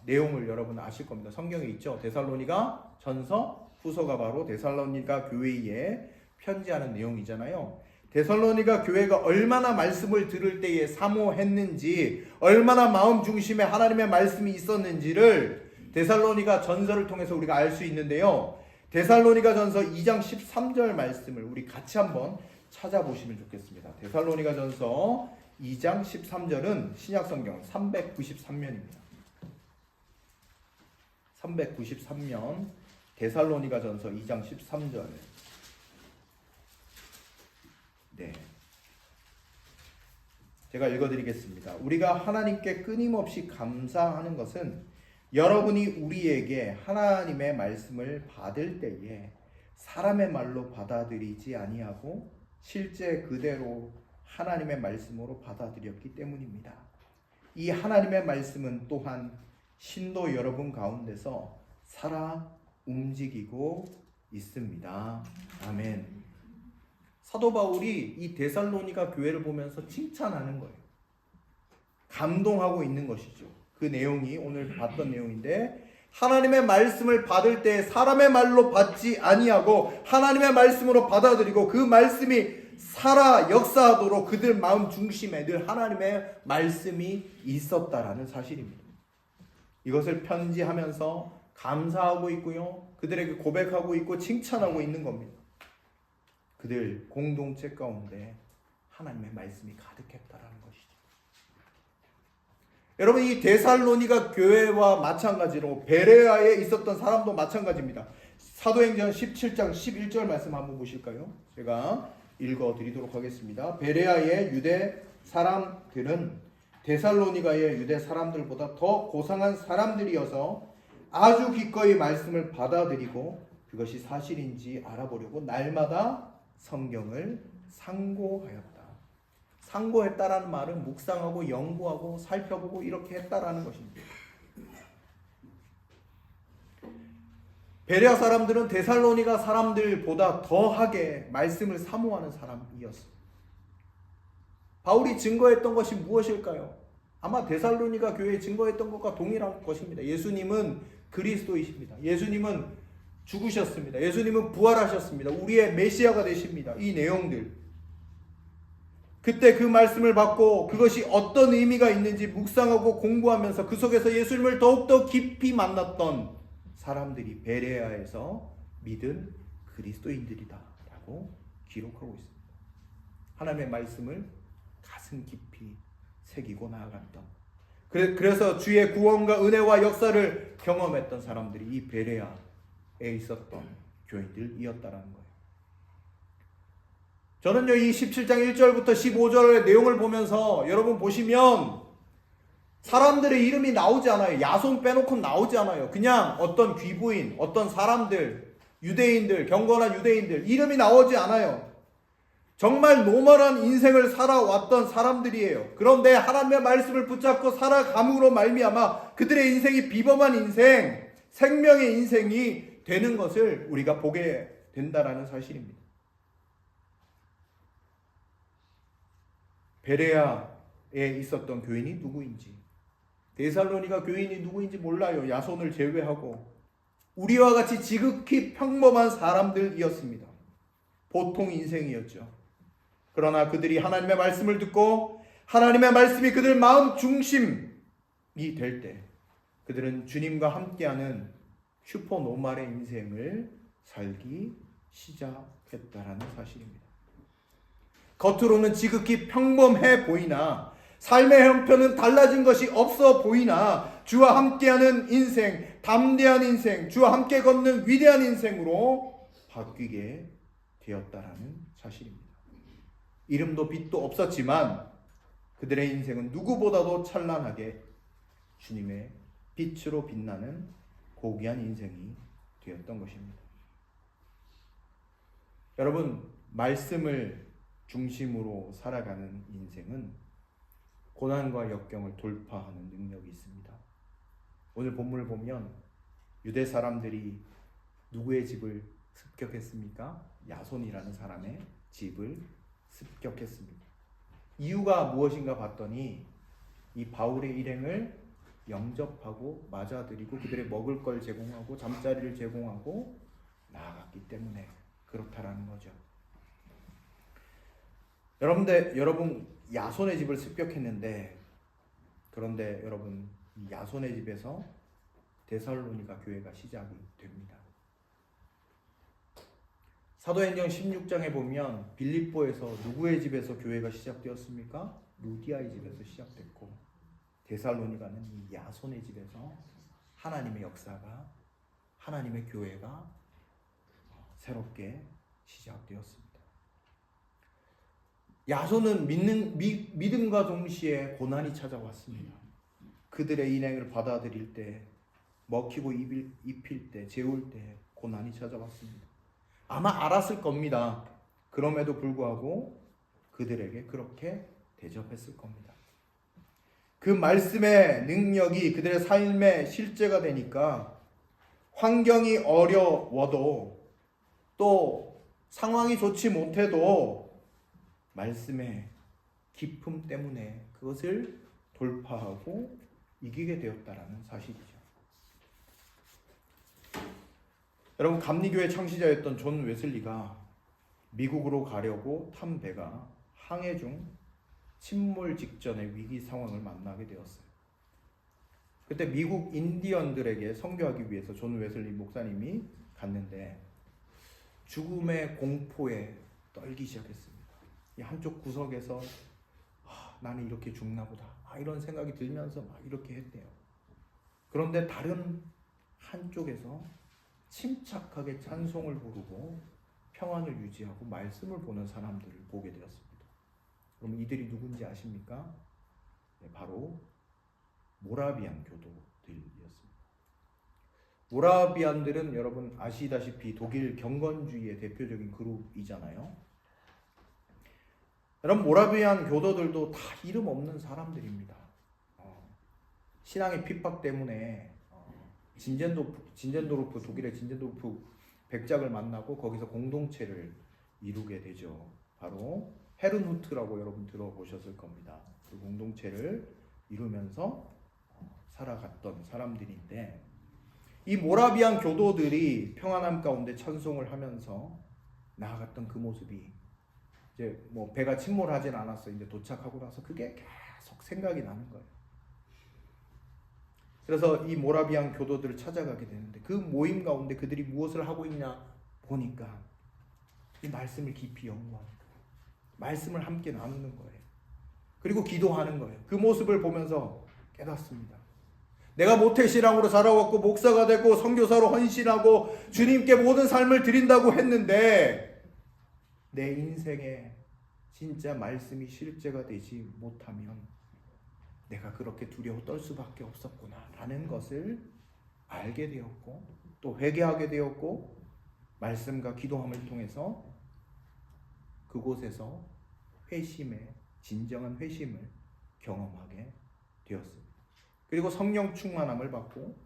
A: 내용을 여러분 아실 겁니다. 성경에 있죠. 데살로니가 전서, 후서가 바로 데살로니가 교회에 편지하는 내용이잖아요. 데살로니가 교회가 얼마나 말씀을 들을 때에 사모했는지, 얼마나 마음 중심에 하나님의 말씀이 있었는지를 데살로니가 전서를 통해서 우리가 알 수 있는데요. 데살로니가 전서 2장 13절 말씀을 우리 같이 한번 찾아보시면 좋겠습니다. 데살로니가 전서 2장 13절은 신약성경 393면입니다. 393면 데살로니가 전서 2장 13절. 네. 제가 읽어드리겠습니다. 우리가 하나님께 끊임없이 감사하는 것은 여러분이 우리에게 하나님의 말씀을 받을 때에 사람의 말로 받아들이지 아니하고 실제 그대로 하나님의 말씀으로 받아들였기 때문입니다. 이 하나님의 말씀은 또한 신도 여러분 가운데서 살아 움직이고 있습니다. 아멘. 사도 바울이 이 데살로니가 교회를 보면서 칭찬하는 거예요. 감동하고 있는 것이죠. 그 내용이 오늘 봤던 내용인데, 하나님의 말씀을 받을 때 사람의 말로 받지 아니하고 하나님의 말씀으로 받아들이고 그 말씀이 살아 역사하도록 그들 마음 중심에 늘 하나님의 말씀이 있었다라는 사실입니다. 이것을 편지하면서 감사하고 있고요, 그들에게 고백하고 있고 칭찬하고 있는 겁니다. 그들 공동체 가운데 하나님의 말씀이 가득했다라는 것이죠. 여러분, 이 데살로니가 교회와 마찬가지로 베레아에 있었던 사람도 마찬가지입니다. 사도행전 17장 11절 말씀 한번 보실까요? 제가 읽어드리도록 하겠습니다. 베레아의 유대 사람들은 데살로니가의 유대 사람들보다 더 고상한 사람들이어서 아주 기꺼이 말씀을 받아들이고 그것이 사실인지 알아보려고 날마다 성경을 상고하였다. 상고했다라는 말은 묵상하고 연구하고 살펴보고 이렇게 했다라는 것입니다. 베레아 사람들은 데살로니가 사람들보다 더하게 말씀을 사모하는 사람이었습니다. 바울이 증거했던 것이 무엇일까요? 아마 데살로니가 교회에 증거했던 것과 동일한 것입니다. 예수님은 그리스도이십니다. 예수님은 죽으셨습니다. 예수님은 부활하셨습니다. 우리의 메시아가 되십니다. 이 내용들. 그때 그 말씀을 받고 그것이 어떤 의미가 있는지 묵상하고 공부하면서 그 속에서 예수님을 더욱더 깊이 만났던 사람들이 베레아에서 믿은 그리스도인들이다 라고 기록하고 있습니다. 하나님의 말씀을 가슴 깊이 새기고 나아갔던, 그래서 주의 구원과 은혜와 역사를 경험했던 사람들이 이 베레아에 있었던 교인들이었다라는 거예요. 저는요, 이 17장 1절부터 15절의 내용을 보면서 여러분 보시면 사람들의 이름이 나오지 않아요. 야손 빼놓고 나오지 않아요. 그냥 어떤 귀부인, 어떤 사람들, 유대인들, 경건한 유대인들 이름이 나오지 않아요. 정말 노멀한 인생을 살아왔던 사람들이에요. 그런데 하나님의 말씀을 붙잡고 살아감으로 말미암아 그들의 인생이 비범한 인생, 생명의 인생이 되는 것을 우리가 보게 된다라는 사실입니다. 베레아에 있었던 교인이 누구인지, 데살로니가 교인이 누구인지 몰라요. 야손을 제외하고 우리와 같이 지극히 평범한 사람들이었습니다. 보통 인생이었죠. 그러나 그들이 하나님의 말씀을 듣고 하나님의 말씀이 그들 마음 중심이 될 때 그들은 주님과 함께하는 슈퍼노멀의 인생을 살기 시작했다라는 사실입니다. 겉으로는 지극히 평범해 보이나 삶의 형편은 달라진 것이 없어 보이나 주와 함께하는 인생, 담대한 인생, 주와 함께 걷는 위대한 인생으로 바뀌게 되었다라는 사실입니다. 이름도 빛도 없었지만 그들의 인생은 누구보다도 찬란하게 주님의 빛으로 빛나는 고귀한 인생이 되었던 것입니다. 여러분, 말씀을 중심으로 살아가는 인생은 고난과 역경을 돌파하는 능력이 있습니다. 오늘 본문을 보면 유대 사람들이 누구의 집을 습격했습니까? 야손이라는 사람의 집을 습격했습니다. 이유가 무엇인가 봤더니 이 바울의 일행을 영접하고 맞아들이고 그들의 먹을 걸 제공하고 잠자리를 제공하고 나아갔기 때문에 그렇다라는 거죠. 여러분 야손의 집을 습격했는데, 그런데 여러분 이 야손의 집에서 데살로니가 교회가 시작이 됩니다. 사도행전 16장에 보면 빌립보에서 누구의 집에서 교회가 시작되었습니까? 루디아의 집에서 시작됐고, 데살로니가는 이 야손의 집에서 하나님의 역사가, 하나님의 교회가 새롭게 시작되었습니다. 야손은 믿음과 동시에 고난이 찾아왔습니다. 그들의 인행을 받아들일 때, 먹히고 입힐 때, 재울 때 고난이 찾아왔습니다. 아마 알았을 겁니다. 그럼에도 불구하고 그들에게 그렇게 대접했을 겁니다. 그 말씀의 능력이 그들의 삶의 실제가 되니까 환경이 어려워도 또 상황이 좋지 못해도 말씀의 기품 때문에 그것을 돌파하고 이기게 되었다라는 사실이죠. 여러분, 감리교회 창시자였던 존 웨슬리가 미국으로 가려고 탄 배가 항해 중 침몰 직전의 위기 상황을 만나게 되었어요. 그때 미국 인디언들에게 선교하기 위해서 존 웨슬리 목사님이 갔는데 죽음의 공포에 떨기 시작했습니다. 이 한쪽 구석에서 나는 이렇게 죽나 보다, 이런 생각이 들면서 막 이렇게 했대요. 그런데 다른 한쪽에서 침착하게 찬송을 부르고 평안을 유지하고 말씀을 보는 사람들을 보게 되었습니다. 그럼 이들이 누군지 아십니까? 네, 바로 모라비안 교도들이었습니다. 모라비안들은 여러분 아시다시피 독일 경건주의의 대표적인 그룹이잖아요. 여러분, 모라비안 교도들도 다 이름 없는 사람들입니다. 신앙의 핍박 때문에 진젠도르프, 독일의 진젠도르프 백작을 만나고 거기서 공동체를 이루게 되죠. 바로 헤른후트라고 여러분 들어보셨을 겁니다. 그 공동체를 이루면서 살아갔던 사람들인데, 이 모라비안 교도들이 평안함 가운데 찬송을 하면서 나아갔던 그 모습이 이제 뭐 배가 침몰하진 않았어요. 이제 도착하고 나서 그게 계속 생각이 나는 거예요. 그래서 이 모라비안 교도들을 찾아가게 되는데 그 모임 가운데 그들이 무엇을 하고 있냐 보니까 이 말씀을 깊이 연구하는 거예요. 말씀을 함께 나누는 거예요. 그리고 기도하는 거예요. 그 모습을 보면서 깨닫습니다. 내가 모태신앙으로 살아왔고 목사가 되고 선교사로 헌신하고 주님께 모든 삶을 드린다고 했는데 내 인생에 진짜 말씀이 실제가 되지 못하면 내가 그렇게 두려워 떨 수밖에 없었구나 라는 것을 알게 되었고, 또 회개하게 되었고, 말씀과 기도함을 통해서 그곳에서 회심의 진정한 회심을 경험하게 되었습니다. 그리고 성령 충만함을 받고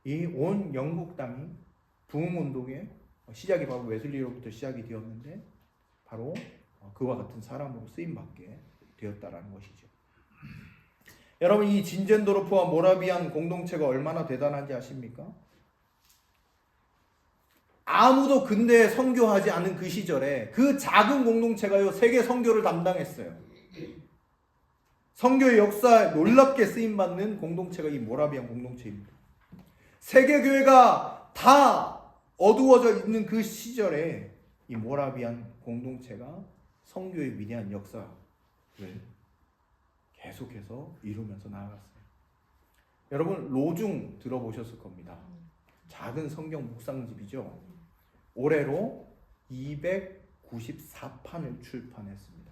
A: 이 온 영국 땅이 부흥 운동의 시작이 바로 웨슬리로부터 시작이 되었는데 바로 그와 같은 사람으로 쓰임 받게 되었다라는 것이죠. 여러분, 이 진젠도르프와 모라비안 공동체가 얼마나 대단한지 아십니까? 아무도 근대에 선교하지 않은 그 시절에 그 작은 공동체가요 세계 선교를 담당했어요. 선교의 역사에 놀랍게 쓰임받는 공동체가 이 모라비안 공동체입니다. 세계 교회가 다 어두워져 있는 그 시절에 이 모라비안 공동체가 선교의 위대한 역사를 계속해서 이루면서 나아갔어요. 여러분, 로중 들어보셨을 겁니다. 작은 성경 묵상집이죠. 올해로 294판을 출판했습니다.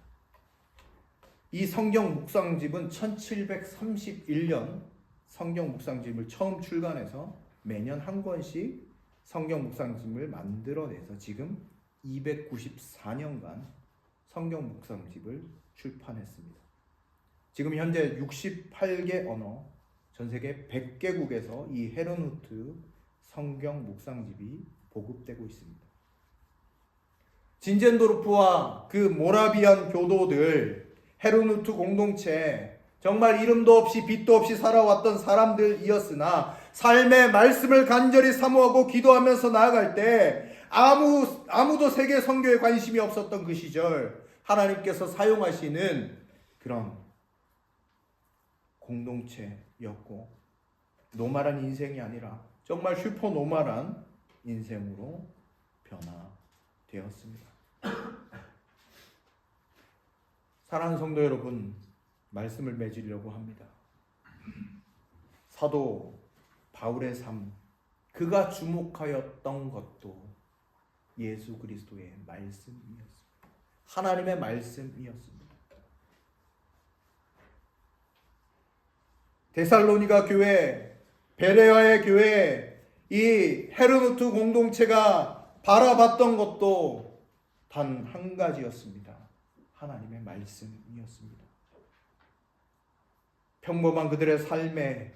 A: 이 성경 묵상집은 1731년 성경 묵상집을 처음 출간해서 매년 한 권씩 성경 묵상집을 만들어내서 지금 294년간 성경 묵상집을 출판했습니다. 지금 현재 68개 언어, 전 세계 100개국에서 이 헤르누트 성경 묵상집이 보급되고 있습니다. 진젠도르프와 그 모라비안 교도들, 헤르누트 공동체, 정말 이름도 없이 빛도 없이 살아왔던 사람들이었으나 삶의 말씀을 간절히 사모하고 기도하면서 나아갈 때 아무도 세계 선교에 관심이 없었던 그 시절 하나님께서 사용하시는 그런 공동체였고, 노말한 인생이 아니라 정말 슈퍼 노말한 인생으로 변화되었습니다. 사랑하는 성도 여러분, 말씀을 맺으려고 합니다. 사도 바울의 삶, 그가 주목하였던 것도 예수 그리스도의 말씀이었습니다. 하나님의 말씀이었습니다. 데살로니가 교회, 베레아의 교회, 이 헤르누트 공동체가 바라봤던 것도 단 한 가지였습니다. 하나님의 말씀이었습니다. 평범한 그들의 삶에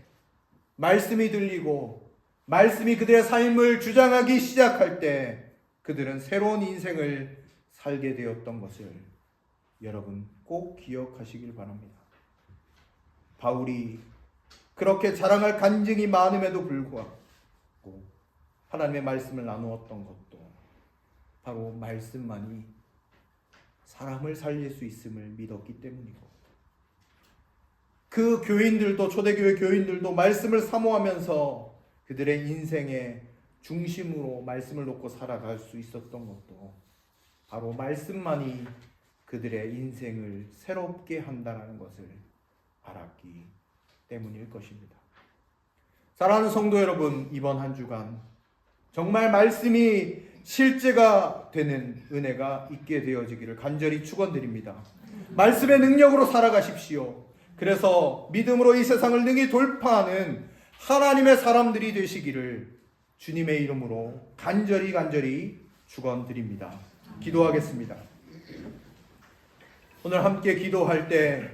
A: 말씀이 들리고 말씀이 그들의 삶을 주장하기 시작할 때 그들은 새로운 인생을 살게 되었던 것을 여러분 꼭 기억하시길 바랍니다. 바울이 그렇게 자랑할 간증이 많음에도 불구하고 하나님의 말씀을 나누었던 것도 바로 말씀만이 사람을 살릴 수 있음을 믿었기 때문이고, 그 교인들도, 초대교회 교인들도 말씀을 사모하면서 그들의 인생의 중심으로 말씀을 놓고 살아갈 수 있었던 것도 바로 말씀만이 그들의 인생을 새롭게 한다는 것을 알았기 때문일 것입니다. 사랑하는 성도 여러분, 이번 한 주간 정말 말씀이 실제가 되는 은혜가 있게 되어지기를 간절히 축원드립니다. 말씀의 능력으로 살아가십시오. 그래서 믿음으로 이 세상을 능히 돌파하는 하나님의 사람들이 되시기를 주님의 이름으로 간절히 축원드립니다. 기도하겠습니다. 오늘 함께 기도할 때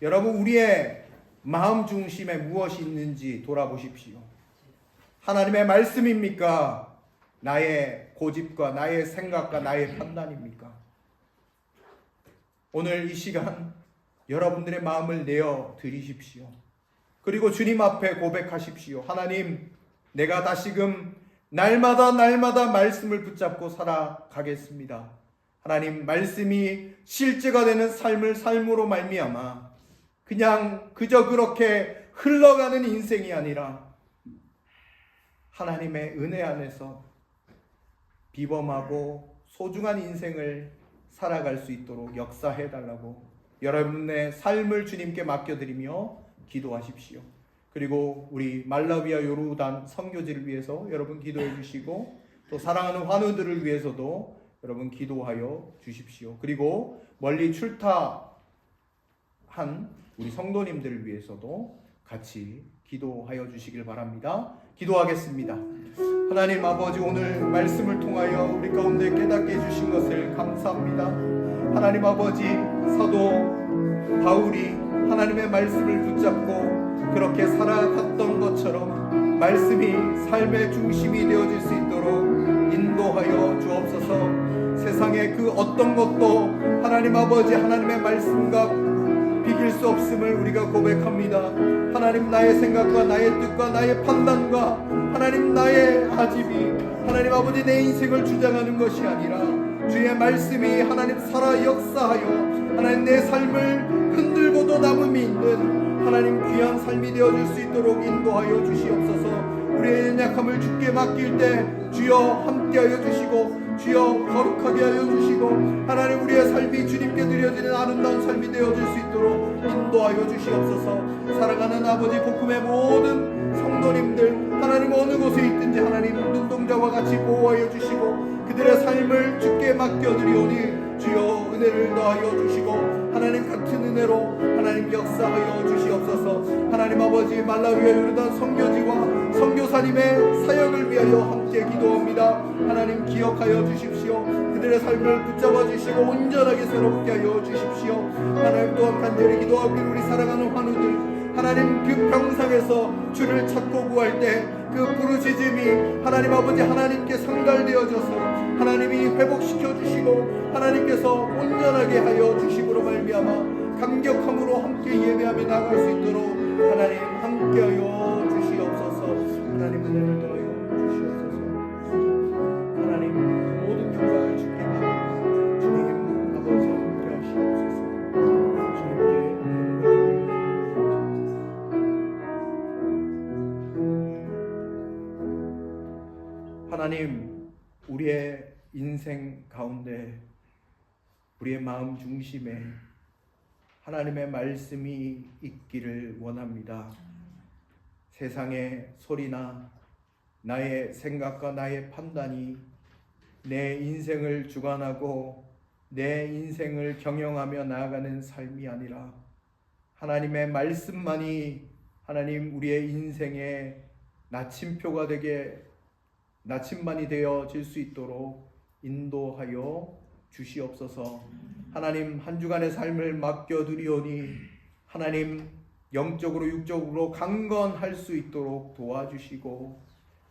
A: 여러분 우리의 마음 중심에 무엇이 있는지 돌아보십시오. 하나님의 말씀입니까? 나의 고집과 나의 생각과 나의 판단입니까? 오늘 이 시간 여러분들의 마음을 내어 드리십시오. 그리고 주님 앞에 고백하십시오. 하나님, 내가 다시금 날마다 말씀을 붙잡고 살아가겠습니다. 하나님, 말씀이 실제가 되는 삶으로 말미암아 그냥 그저 그렇게 흘러가는 인생이 아니라 하나님의 은혜 안에서 비범하고 소중한 인생을 살아갈 수 있도록 역사해달라고 여러분의 삶을 주님께 맡겨드리며 기도하십시오. 그리고 우리 말라위와 요르단 선교지를 위해서 여러분 기도해 주시고, 또 사랑하는 환우들을 위해서도 여러분 기도하여 주십시오. 그리고 멀리 출타한 우리 성도님들을 위해서도 같이 기도하여 주시길 바랍니다. 기도하겠습니다. 하나님 아버지, 오늘 말씀을 통하여 우리 가운데 깨닫게 해주신 것을 감사합니다. 하나님 아버지, 사도 바울이 하나님의 말씀을 붙잡고 그렇게 살아갔던 것처럼 말씀이 삶의 중심이 되어질 수 있도록 인도하여 주옵소서. 세상의 그 어떤 것도 하나님 아버지, 하나님의 말씀과 비길 수 없음을 우리가 고백합니다. 하나님, 나의 생각과 나의 뜻과 나의 판단과 하나님 나의 아집이 하나님 아버지 내 인생을 주장하는 것이 아니라 주의 말씀이 하나님 살아 역사하여 하나님 내 삶을 흔들고도 남음이 있는 하나님 귀한 삶이 되어줄 수 있도록 인도하여 주시옵소서. 우리의 연약함을 주께 맡길 때 주여 함께하여 주시고 주여 거룩하게 하여 주시고 하나님 우리의 삶이 주님께 드려지는 아름다운 삶이 되어질 수 있도록 인도하여 주시옵소서. 사랑하는 아버지, 복음의 모든 성도님들 하나님 어느 곳에 있든지 하나님 눈동자와 같이 보호하여 주시고 그들의 삶을 주께 맡겨드리오니 주여 은혜를 더하여 주시고 하나님 같은 은혜로 하나님 역사하여 주시옵소서. 하나님 아버지 말라위에 이르던 선교지와 선교사님의 사역을 위하여 함께 기도합니다. 하나님 기억하여 주십시오. 그들의 삶을 붙잡아 주시고 온전하게 새롭게 하여 주십시오. 하나님 또한 간절히 기도하기를 우리 사랑하는 환우들 하나님 그 병상에서 주를 찾고 구할 때 그 부르짖음이 하나님 아버지 하나님께 상달되어져서 하나님이 회복시켜 주시고 하나님께서 온전하게 하여 주심으로 말미암아 감격함으로 함께 예배하며 나갈 수 있도록 하나님 함께하여 주시옵소서. 하나님 은혜를 더하여 주시옵소서. 하나님 모든 영광을 주께 받고 주님 아버지 함께 하시옵소서. 주님께 하나님 우리의 인생 가운데 우리의 마음 중심에 하나님의 말씀이 있기를 원합니다. 세상의 소리나 나의 생각과 나의 판단이 내 인생을 주관하고 내 인생을 경영하며 나아가는 삶이 아니라 하나님의 말씀만이 하나님 우리의 인생의 나침표가 되게 나침반이 되어질 수 있도록 인도하여 주시옵소서. 하나님 한 주간의 삶을 맡겨드리오니 하나님 영적으로 육적으로 강건할 수 있도록 도와주시고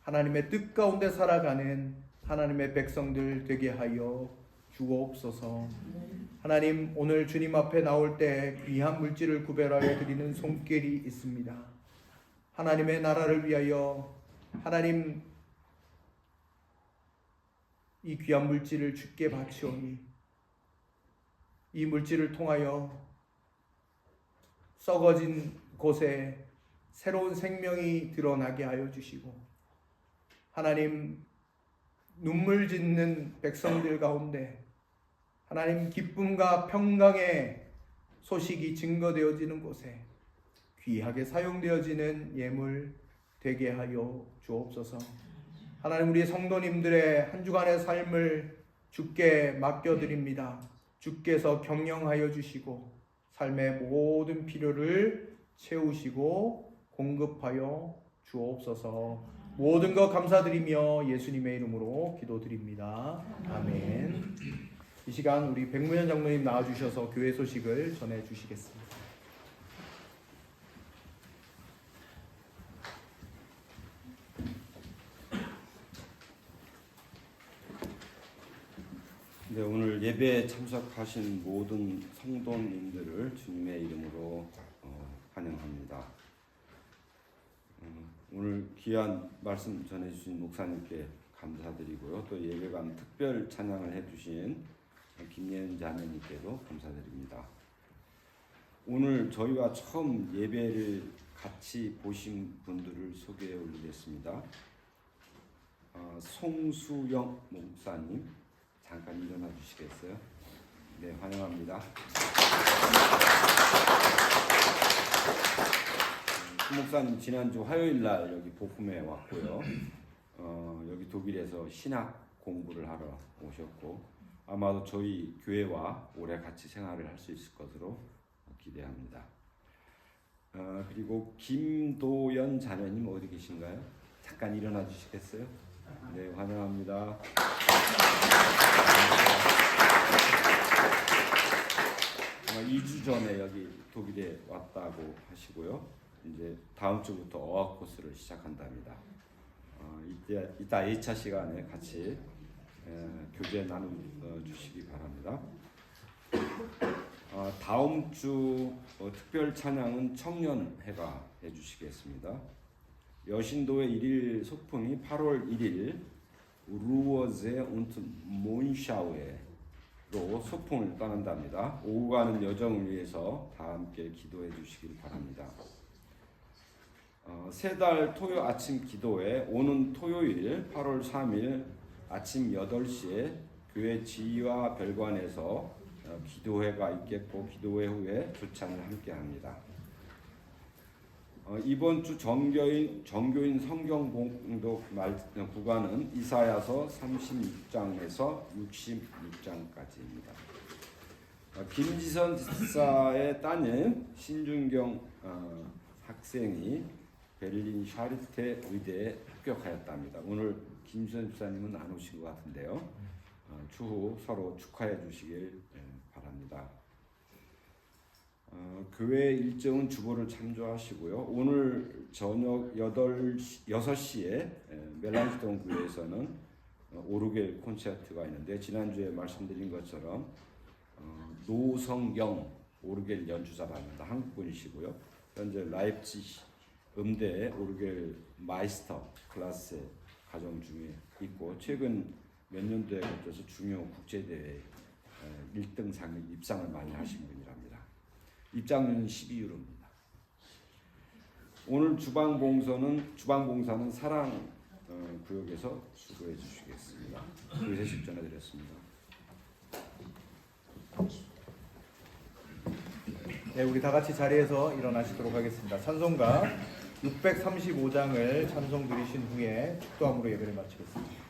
A: 하나님의 뜻 가운데 살아가는 하나님의 백성들 되게 하여 주옵소서. 하나님 오늘 주님 앞에 나올 때 귀한 물질을 구별하여 드리는 손길이 있습니다. 하나님의 나라를 위하여 하나님 이 귀한 물질을 주께 바치오니 이 물질을 통하여 썩어진 곳에 새로운 생명이 드러나게 하여 주시고 하나님 눈물 짓는 백성들 가운데 하나님 기쁨과 평강의 소식이 증거되어지는 곳에 귀하게 사용되어지는 예물 되게 하여 주옵소서. 하나님 우리 성도님들의 한 주간의 삶을 주께 맡겨드립니다. 주께서 경영하여 주시고 삶의 모든 필요를 채우시고 공급하여 주옵소서. 모든 것 감사드리며 예수님의 이름으로 기도드립니다. 아멘. 이 시간 우리 백무현 장로님 나와주셔서 교회 소식을 전해주시겠습니다.
D: 네, 오늘 예배에 참석하신 모든 성도님들을 주님의 이름으로 환영합니다. 오늘 귀한 말씀 전해주신 목사님께 감사드리고요. 또 예배관 특별 찬양을 해주신 김예은 자매님께도 감사드립니다. 오늘 저희와 처음 예배를 같이 보신 분들을 소개해 올리겠습니다. 송수영 목사님 잠깐 일어나 주시겠어요? 네, 환영합니다. 수 목사님 지난주 화요일 날 여기 복음에 왔고요. 여기 독일에서 신학 공부를 하러 오셨고 아마도 저희 교회와 오래 같이 생활을 할 수 있을 것으로 기대합니다. 그리고 김도연 자매님 어디 계신가요? 잠깐 일어나 주시겠어요? 네, 환영합니다. 2주 전에 여기 독일에 왔다고 하시고요. 이제 다음 주부터 어학 코스를 시작한답니다. 이따 2차 시간에 같이 교제 나눠 주시기 바랍니다. 다음 주 특별 찬양은 청년회가 해주시겠습니다. 여신도의 1일 소풍이 8월 1일 루어제 운트 몬샤우에로 소풍을 떠난답니다. 오고 가는 여정을 위해서 다 함께 기도해 주시길 바랍니다. 세 달 토요 아침 기도회 오는 토요일 8월 3일 아침 8시에 교회 지휘와 별관에서 기도회가 있겠고 기도회 후에 주찬을 함께 합니다. 이번 주 정교인 성경 봉독 구간은 이사야서 36장에서 66장까지입니다. 김지선 집사의 따님 신준경 학생이 베를린 샤르테 의대에 합격하였답니다. 오늘 김지선 집사님은 안 오신 것 같은데요. 추후 서로 축하해 주시길 바랍니다. 교회 일정은 주보를 참조하시고요. 오늘 저녁 6시에 멜란스톤 교회에서는 오르겔 콘서트가 있는데 지난주에 말씀드린 것처럼 노성영 오르겔 연주자랍니다. 한국분이시고요. 현재 라이프치히 음대 오르겔 마이스터 클래스에 과정 중에 있고 최근 몇 년도에 걸쳐서 중요 국제대회 1등상에 입상을 많이 하신 분이랍니다. 입장료는 12유로입니다. 오늘 주방봉사는 사랑 구역에서 수고해 주시겠습니다. 교회식 전해드렸습니다.
A: 네, 우리 다 같이 자리에서 일어나시도록 하겠습니다. 찬송가 635장을 찬송 드리신 후에 축도함으로 예배를 마치겠습니다.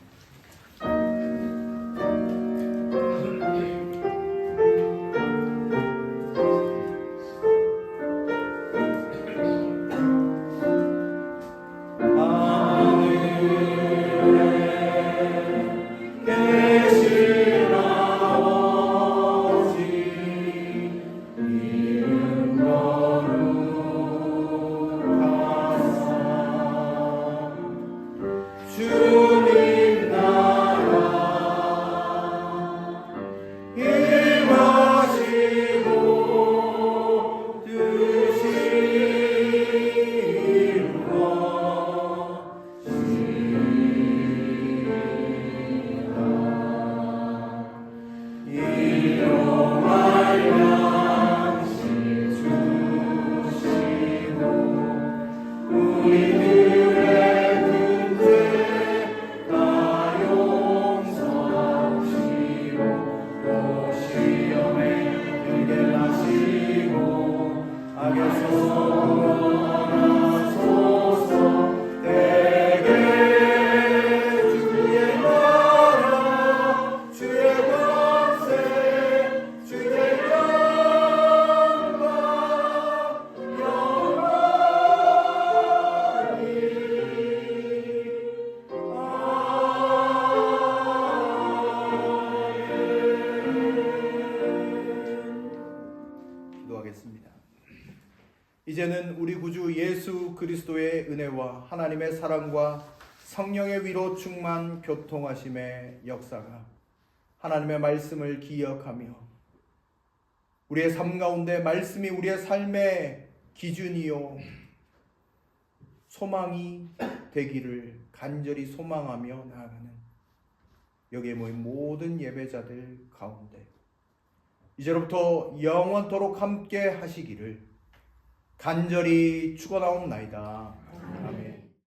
A: 이제는 우리 구주 예수 그리스도의 은혜와 하나님의 사랑과 성령의 위로 충만 교통하심의 역사가 하나님의 말씀을 기억하며 우리의 삶 가운데 말씀이 우리의 삶의 기준이요 소망이 되기를 간절히 소망하며 나아가는 여기에 모인 모든 예배자들 가운데 이제로부터 영원토록 함께 하시기를 간절히 축원하옵나이다. 아멘.